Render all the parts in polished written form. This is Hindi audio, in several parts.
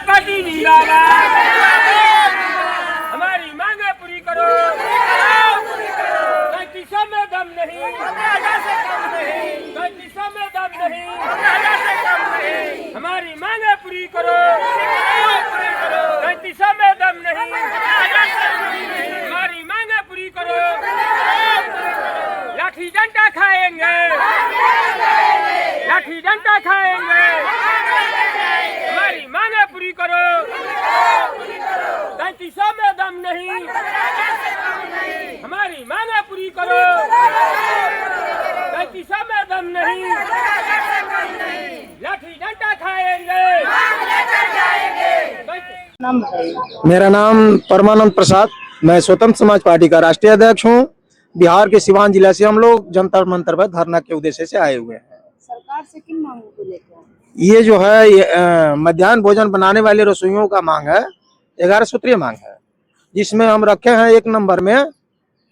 पार्टी जिंदाबाद। हमारी मांगे पूरी करो। 3500 में दम नहीं, 3500 में दम नहीं, हमारी मांगे पूरी करो। 3500 में दम नहीं, हमारी मांगे पूरी करो। लाठी डंडा खाएंगे, लाठी डंडा खाएंगे, हमारी मांगे पूरी करो। 3500 में दम नहीं, हमारी मांगे पूरी करो। 3500 में दम नहीं, लाठी डंडा खाएंगे। मेरा नाम परमानंद प्रसाद, मैं स्वतंत्र समाज पार्टी का राष्ट्रीय अध्यक्ष हूँ। बिहार के सिवान जिला से हम लोग जंतर मंतर पर धरना के उद्देश्य से आए हुए हैं। सरकार से किन मांगों को लेकर? ये जो है मध्याह्न भोजन बनाने वाले रसोइयों का मांग है, 11 सूत्रीय मांग है, जिसमें हम रखे हैं 1 नंबर में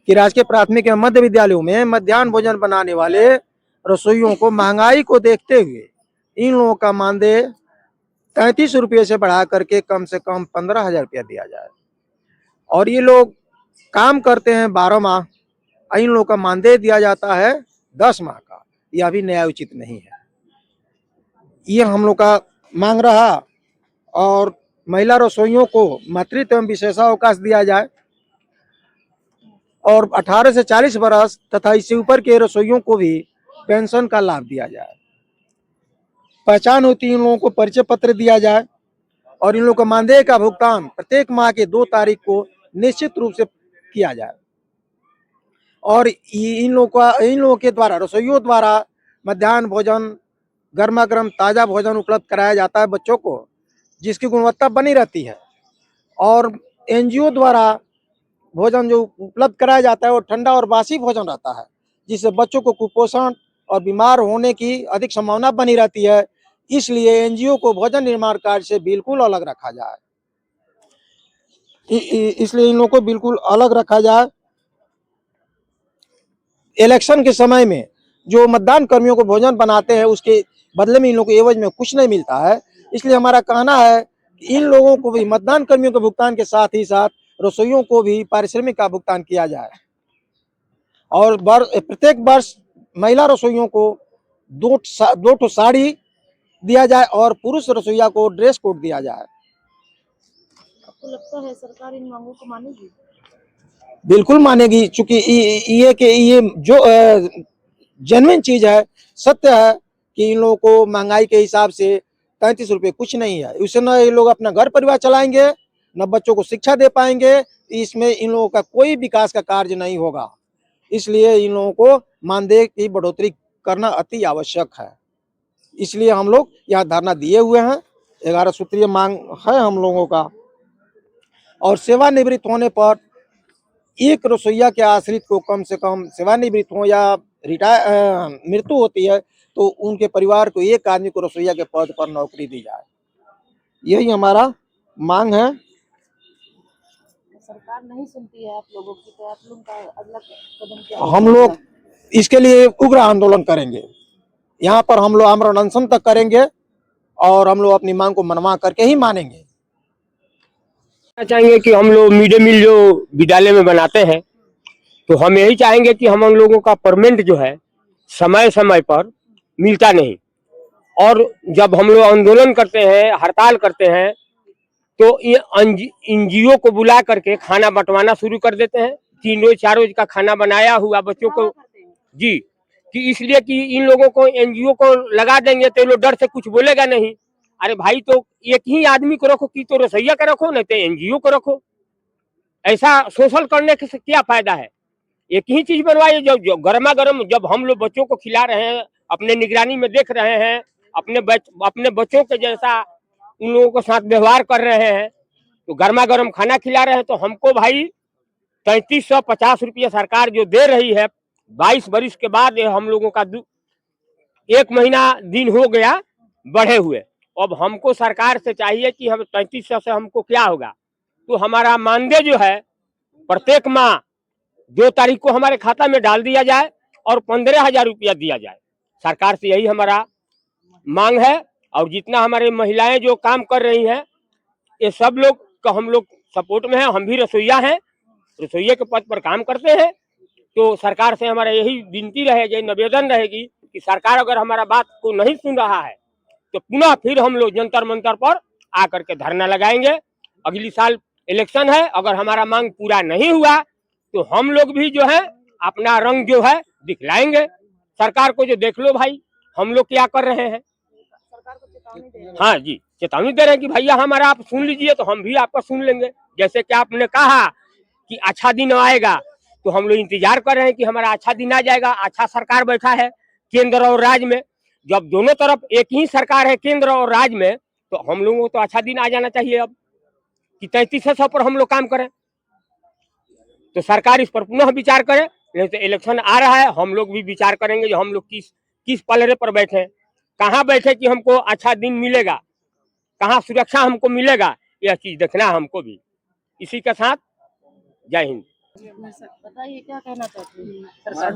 कि राजकीय प्राथमिक एवं मध्य विद्यालयों में मध्याह्न भोजन बनाने वाले रसोइयों को महंगाई को देखते हुए इन लोगों का मानदेय 33 रुपये से बढ़ा करके कम से कम 15,000 रुपया दिया जाए। और ये लोग काम करते हैं 12 माह, इन लोगों का मानदेय दिया जाता है 10 माह का। यह भी न्याय उचित नहीं है। ये हम लोग का मांग रहा। और महिला रसोइयों को मातृत्व एवं विशेषावकाश दिया जाए और 18 से 40 वर्ष तथा इससे ऊपर के रसोइयों को भी पेंशन का लाभ दिया जाए। पहचान होती इन लोगों को परिचय पत्र दिया जाए और इन लोगों का मानदेय का भुगतान प्रत्येक माह के 2 तारीख को निश्चित रूप से किया जाए। और इन लोगों के द्वारा, रसोइयों द्वारा मध्याह्न भोजन, गर्मा गर्म ताज़ा भोजन उपलब्ध कराया जाता है बच्चों को, जिसकी गुणवत्ता बनी रहती है। और एनजीओ द्वारा भोजन जो उपलब्ध कराया जाता है वो ठंडा और बासी भोजन रहता है, जिससे बच्चों को कुपोषण और बीमार होने की अधिक संभावना बनी रहती है। इसलिए एनजीओ को भोजन निर्माण कार्य से बिल्कुल अलग रखा जाए। इसलिए इन लोगों को बिल्कुल अलग रखा जाए। इलेक्शन के समय में जो मतदान कर्मियों को भोजन बनाते हैं उसके बदले में इन लोगों को एवज में कुछ नहीं मिलता है। इसलिए हमारा कहना है कि इन लोगों को भी मतदान कर्मियों के भुगतान के साथ ही साथ रसोइयों को भी पारिश्रमिक का भुगतान किया जाए। और प्रत्येक वर्ष महिला रसोइयों को 2 साड़ी दिया जाए और पुरुष रसोइया को ड्रेस कोड दिया जाए। आपको लगता है सरकार इन मांगों को मानेगी? बिल्कुल मानेगी, चूंकि ये जो जेन्युइन चीज है, सत्य है कि इन लोगों को महंगाई के हिसाब से 33 रुपये कुछ नहीं है। उससे न ये लोग अपना घर परिवार चलाएंगे, न बच्चों को शिक्षा दे पाएंगे। इसमें इन लोगों का कोई विकास का कार्य नहीं होगा। इसलिए इन लोगों को मानदेय की बढ़ोतरी करना अति आवश्यक है। इसलिए हम लोग यहाँ धरना दिए हुए हैं। 11 सूत्रीय मांग है हम लोगों का। और सेवानिवृत्त होने पर एक रसोइया के आश्रित को कम से कम सेवानिवृत्त हो या मृत्यु होती है तो उनके परिवार को एक आदमी को रसोइया के पद पर नौकरी दी जाए। यही हमारा मांग है। सरकार नहीं सुनती है आप लोगों की, तो आप लोगों का अगला कदम क्या? हम लोग इसके लिए उग्र आंदोलन करेंगे। यहाँ पर हम लोग आमरण अनशन तक करेंगे और हम लोग अपनी मांग को मनवा करके ही मानेंगे। चाहेंगे कि हम लोग मिड डे मील जो विद्यालय में बनाते हैं, तो हम यही चाहेंगे कि हम लोगों का पेमेंट जो है समय समय पर मिलता नहीं। और जब हम लोग आंदोलन करते हैं, हड़ताल करते हैं, तो ये एनजीओ को बुला करके खाना बंटवाना शुरू कर देते हैं। 3 रोज 4 रोज का खाना बनाया हुआ बच्चों को जी, कि इसलिए कि इन लोगों को एनजीओ को लगा देंगे तो लोग डर से कुछ बोलेगा नहीं। अरे भाई, तो एक ही आदमी को रखो, कि तो रसोइया का रखो, नहीं तो एनजीओ को रखो। ऐसा सोशल करने से क्या फायदा है? एक ही चीज बनवाइए जो गर्मा गर्म, जब हम लोग बच्चों को खिला रहे हैं, अपने निगरानी में देख रहे हैं, अपने बच्चों के जैसा उन लोगों के साथ व्यवहार कर रहे हैं, तो गर्मा गर्म खाना खिला रहे हैं, तो हमको भाई 3350 रुपये सरकार जो दे रही है, 22 वर्ष के बाद हम लोगों का 1 महीना दिन हो गया बढ़े हुए। अब हमको सरकार से चाहिए कि हम 3300 से हमको क्या होगा, तो हमारा मानदेय जो है प्रत्येक माह 2 तारीख को हमारे खाता में डाल दिया जाए और 15,000 रुपया दिया जाए। सरकार से यही हमारा मांग है। और जितना हमारे महिलाएं जो काम कर रही हैं, ये सब लोग का हम लोग सपोर्ट में है। हम भी रसोईया हैं, रसोइये के पद पर काम करते हैं। तो सरकार से हमारा यही विनती रहेगी, निवेदन रहेगी कि सरकार अगर हमारा बात को नहीं सुन रहा है तो पुनः फिर हम लोग जंतर मंतर पर आकर के धरना लगाएंगे। अगली साल इलेक्शन है, अगर हमारा मांग पूरा नहीं हुआ तो हम लोग भी जो है अपना रंग जो है दिखलाएंगे सरकार को। जो देख लो भाई हम लोग क्या कर रहे हैं। सरकार को चेतावनी दे रहे हैं। हाँ जी, चेतावनी दे रहे हैं कि भैया हमारा आप सुन लीजिए तो हम भी आपका सुन लेंगे। जैसे कि आपने कहा कि अच्छा दिन आएगा, तो हम लोग इंतजार कर रहे हैं कि हमारा अच्छा दिन आ जाएगा। अच्छा सरकार बैठा है केंद्र और राज्य में। जब दोनों तरफ एक ही सरकार है केंद्र और राज्य में, तो हम लोगों को तो अच्छा दिन आ जाना चाहिए अब कि 3300 पर हम लोग काम करें। तो सरकार इस पर पुनः विचार करे। नहीं तो इलेक्शन आ रहा है, हम लोग भी विचार करेंगे जो हम लोग किस पलड़े पर बैठे, कहाँ बैठे कि हमको अच्छा दिन मिलेगा, कहाँ सुरक्षा हमको मिलेगा, यह चीज देखना है हमको भी। इसी के साथ जय हिंद। बताइए क्या कहना चाहते हैं सरकार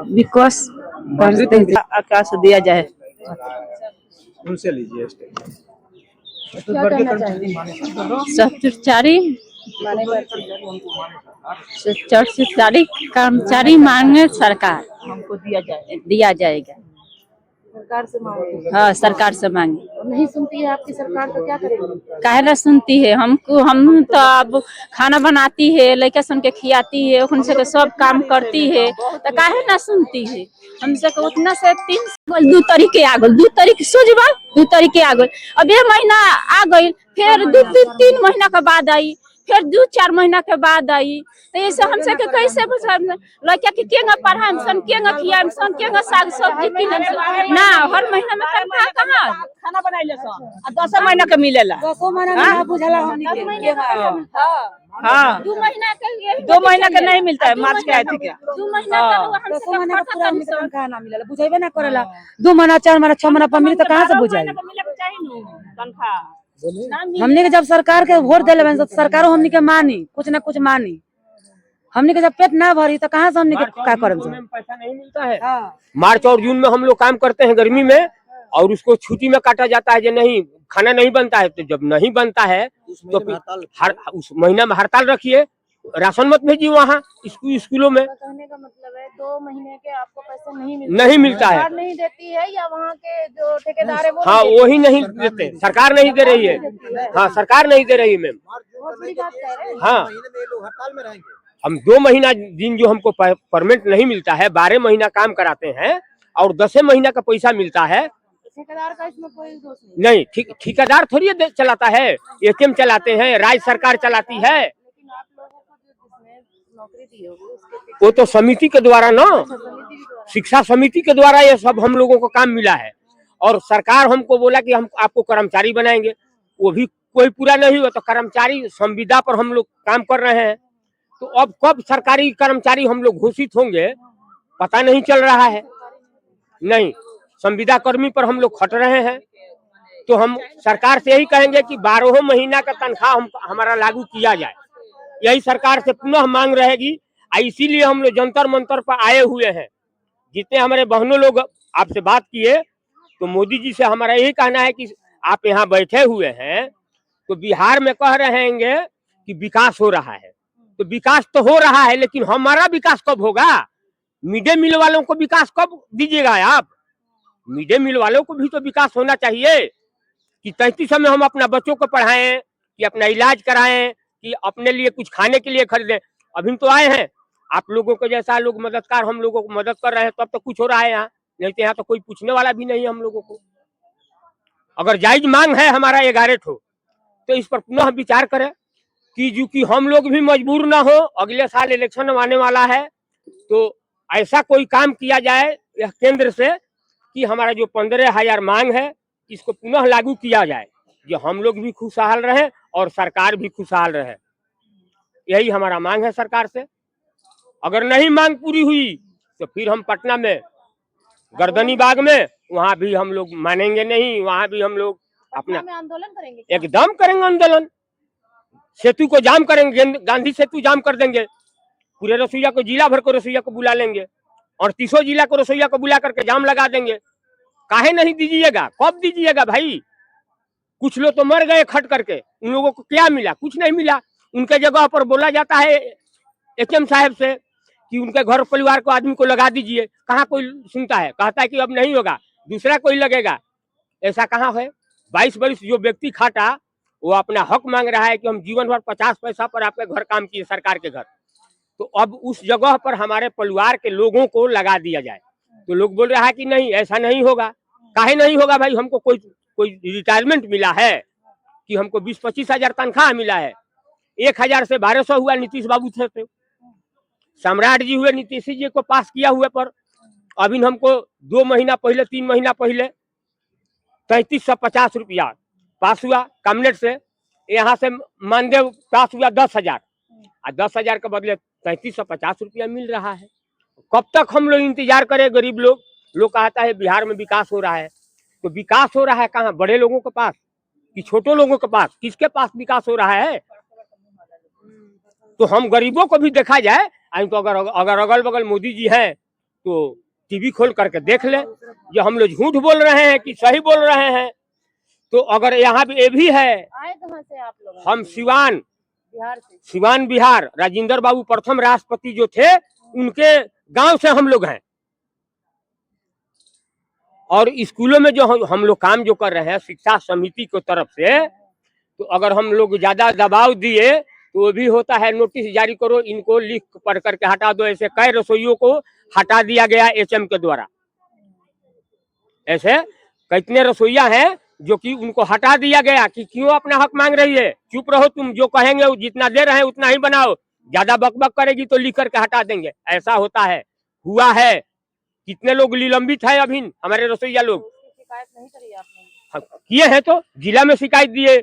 विकास आकाश दिया जाए। उनसे लीजिए क्या कहना चाहिए? कर्मचारी कर्मचारी मांगे सरकार हमको दिया जाएगा। सरकार से मांगे, हाँ सरकार से मांगे। और नहीं सुनती है आपकी सरकार तो क्या करेंगे? काहे ना सुनती है हमको। हम तो अब खाना बनाती है, लड़का सन के खियाती है, उनसे के सब काम करती है, तो काहे ना सुनती है। हमसे के उतना से 2 तरीके आ गल, 2 तरीके सोचबा, 2 तरीके आ गल। अब ये महीना आ गई, फिर 2-3 महीना के बाद आई, फिर 2-4 महीना के बाद आई। तो ऐसे हमसे के कैसे लड़का के केंगा पढ़ाएम सन, केंगा खियाएम सन, केंगा साग सब्जी किनम सन ना। हर महीना में तनख्वाह कहाँ खाना बनाइले सन 10 महीना के मिलेला। 10 महीना में ना बुझला हमनी के। 2 महीना के 2 महीना के नहीं मिलता है मार्च के आती क्या। 2 महीना का हमसे 10 महीना का पूरा हमनी के के तनख्वाह ना मिलेला, बुझाइबे ना करेला। 2 महीना 4 महीना 6 महीना पर मिली तो कहाँ से बुझाई? हमनी के जब सरकार के वोट दिले तो सरकारों हमनी के मानी, कुछ ना कुछ मानी। हमनी के जब पेट ना भरी तो कहाँ से हमनी के क्या करब? पैसा नहीं मिलता है। मार्च और जून में हम लोग काम करते हैं गर्मी में, और उसको छुट्टी में काटा जाता है। जो नहीं खाना नहीं बनता है, तो जब नहीं बनता है तो फिर उस महीना में हड़ताल रखिए, राशन मत भेजिए वहाँ स्कूलों में। कहने का मतलब है 2 महीने के आपको पैसे नहीं मिलता है। सरकार नहीं देती है या वहाँ के जो ठेकेदार है वो हाँ वही नहीं देते, सरकार नहीं दे रही है। हाँ सरकार नहीं दे रही है मैम। बहुत बड़ी बात कह रहे हैं। हाँ हड़ताल में रहेंगे। हम 2 महीना दिन जो हमको परमिट नहीं मिलता है, 12 महीना काम कराते हैं और 10 महीना का पैसा मिलता है। ठेकेदार का इसमें कोई दोष नहीं। ठेकेदार थोड़ी चलाता है, एटीएम चलाते हैं, राज्य सरकार चलाती है। लेकिन आप लोगों को जो जिसने नौकरी दी होगी उसके पीछे वो तो समिति के द्वारा ना, समिति के द्वारा शिक्षा समिति के द्वारा ये सब हम लोगों को काम मिला है। और सरकार हमको बोला कि हम आपको कर्मचारी बनाएंगे, वो भी कोई पूरा नहीं हुआ। तो कर्मचारी संविदा पर हम लोग काम कर रहे हैं, तो अब कब सरकारी कर्मचारी हम लोग घोषित होंगे पता नहीं चल रहा है। नहीं, संविदा कर्मी पर हम लोग खट रहे हैं। तो हम सरकार से यही कहेंगे कि 12 महीना का तनख्वाह हमारा लागू किया जाए। यही सरकार से पुनः मांग रहेगी। इसीलिए हम लोग जंतर मंतर पर आए हुए हैं। जितने हमारे बहनों लोग आपसे बात किए, तो मोदी जी से हमारा यही कहना है कि आप यहाँ बैठे हुए हैं तो बिहार में कह रहे हैं कि विकास हो रहा है। तो विकास तो हो रहा है, लेकिन हमारा विकास कब होगा? मिड डे मील वालों को विकास कब दीजिएगा आप? मिड डे मील वालों को भी तो विकास होना चाहिए कि 3300 में हम अपना बच्चों को पढ़ाएं, कि अपना इलाज कराएं, कि अपने लिए कुछ खाने के लिए खरीदें। अभी तो आए हैं, आप लोगों को जैसा लोग मददगार हम लोगों को मदद कर रहे हैं, तब तो कुछ हो रहा है यहाँ। नहीं तो यहाँ तो कोई पूछने वाला भी नहीं है हम लोगों को। अगर जायज मांग है हमारा 11 ठो, तो इस पर पुनः विचार करें कि हम लोग भी मजबूर ना हो। अगले साल इलेक्शन आने वाला है, तो ऐसा कोई काम किया जाए यह केंद्र से कि हमारा जो 15,000 मांग है इसको पुनः लागू किया जाए, जो हम लोग भी खुशहाल रहे और सरकार भी खुशहाल रहे। यही हमारा मांग है सरकार से। अगर नहीं मांग पूरी हुई तो फिर हम पटना में गर्दनी बाग में, वहाँ भी हम लोग मानेंगे नहीं। वहाँ भी हम लोग अपना में आंदोलन करेंगे। एकदम करेंगे आंदोलन। सेतु को जाम करेंगे, गांधी सेतु जाम कर देंगे। पूरे रसोईया को, जिला भर को रसोईया को बुला लेंगे और 30 जिला को रसोईया को बुला करके जाम लगा देंगे। काहे नहीं दीजिएगा? कब दीजिएगा भाई? कुछ लोग तो मर गए खट करके, उन लोगों को क्या मिला? कुछ नहीं मिला। उनके जगह पर बोला जाता है एचएम साहब से कि उनके घर परिवार को आदमी को लगा दीजिए। कहाँ कोई सुनता है? कहता है कि अब नहीं होगा, दूसरा कोई लगेगा। ऐसा कहाँ है? 22 वर्ष जो व्यक्ति खाटा वो अपना हक मांग रहा है कि हम जीवन भर 50 पैसा पर आपके घर काम किए, सरकार के घर, तो अब उस जगह पर हमारे परिवार के लोगों को लगा दिया जाए। तो लोग बोल रहा है कि नहीं, ऐसा नहीं होगा। काहे नहीं होगा भाई? हमको कोई रिटायरमेंट मिला है कि हमको 20-25 हजार तनख्वाह मिला है? 1000 से 1200 हुआ नीतीश बाबू थे तो। सम्राट जी हुए नीतीश जी को पास किया हुए पर अभी हमको 2 महीना पहले 3 महीना पहले 3350 रुपया पास हुआ कैबिनेट से। यहाँ से मानदेव पास हुआ 10,000 और 10,000 के बदले 3350 रुपया मिल रहा है। कब तक हम लोग इंतजार करें? गरीब लोग कहता है बिहार में विकास हो रहा है, तो विकास हो रहा है कहाँ? बड़े लोगों के पास कि छोटे लोगों के पास? किसके पास विकास हो रहा है? तो हम गरीबों को भी देखा जाए। तो अगर अगल बगल मोदी जी हैं तो टीवी खोल करके देख ले, जो हम लोग झूठ बोल रहे हैं कि सही बोल रहे हैं। तो अगर यहाँ भी ये भी है, आए कहाँ से आप लोग? हम सिवान बिहार से। सिवान बिहार, राजेंद्र बाबू प्रथम राष्ट्रपति जो थे उनके गांव से हम लोग हैं। और स्कूलों में जो हम लोग काम जो कर रहे हैं शिक्षा समिति की तरफ से, तो अगर हम लोग ज्यादा दबाव दिए तो वो भी होता है नोटिस जारी करो, इनको लिख पढ़ करके हटा दो। ऐसे कई रसोइयों को हटा दिया गया एचएम के द्वारा। ऐसे कितने रसोइया हैं जो कि उनको हटा दिया गया कि क्यों अपना हक मांग रही है? चुप रहो, तुम जो कहेंगे वो जितना दे रहे हैं उतना ही बनाओ, ज्यादा बकबक करेगी तो लिख करके हटा देंगे। ऐसा होता है, हुआ है। कितने लोग निलंबित है अभी हमारे रसोइया लोग। शिकायत नहीं करी आपने? हाँ, किए हैं तो जिला में शिकायत दिए,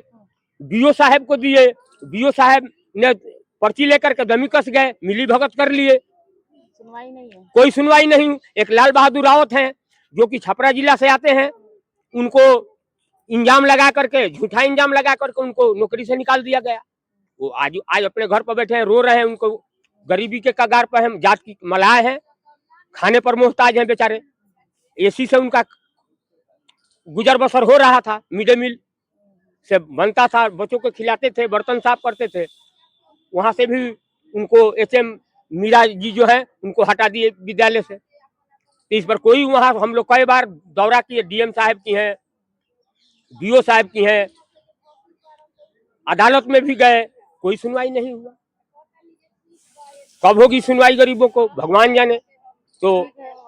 बीओ साहब को दिए, बीओ साहब ने पर्ची लेकर के दमीकस गए, मिली भगत कर लिए, सुनवाई नहीं है। कोई सुनवाई नहीं। एक लाल बहादुर रावत हैं जो कि छपरा जिला से आते हैं, उनको इंजाम लगा करके, झूठा इंजाम लगा करके उनको नौकरी से निकाल दिया गया। वो आज अपने घर पर बैठे हैं, रो रहे हैं। उनको गरीबी के कगार पर हम जात की मलाह है, खाने पर मोहताज हैं बेचारे। एसी से उनका गुजर बसर हो रहा था, मिड डे मील से बनता था, बच्चों को खिलाते थे, बर्तन साफ करते थे। वहां से भी उनको एचएम मीरा जी जो है उनको हटा दिए विद्यालय से। तो इस पर कोई वहां हम लोग कई बार दौरा किए, डीएम साहब की हैं, बीओ साहब की हैं, अदालत में भी गए, कोई सुनवाई नहीं हुआ। कब होगी सुनवाई गरीबों को भगवान जाने। तो